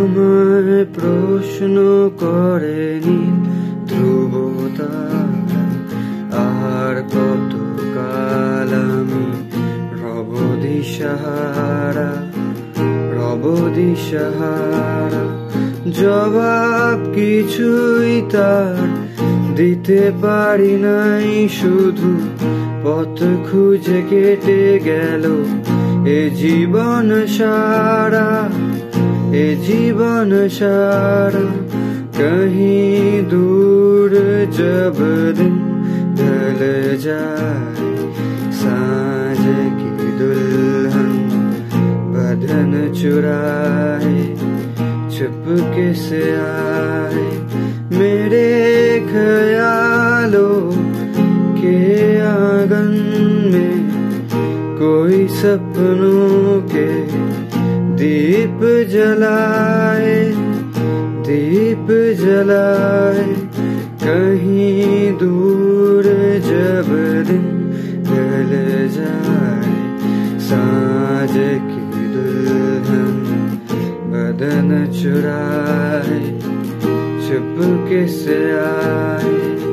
আমায় প্রশ্ন করেনি ধ্রুবতারা, আর কতকাল আমি রব দিশাহারা, রব দিশাহারা। জবাব কিছুই তার দিতে পারি নাই, শুধু পথ খুঁজে কেটে গেল এ জীবন সারা, ए जीवन सारा। कहीं दूर जब दिन ढल जाए, साँझ की दुल्हन बदन चुराए, चुपके से आए मेरे ख्यालों के आंगन में, कोई सपनों के दीप जलाए, दीप जलाए। कहीं दूर जब दिन ढल जाए, साँझ की दुल्हन बदन चुराए, चुपके से आए।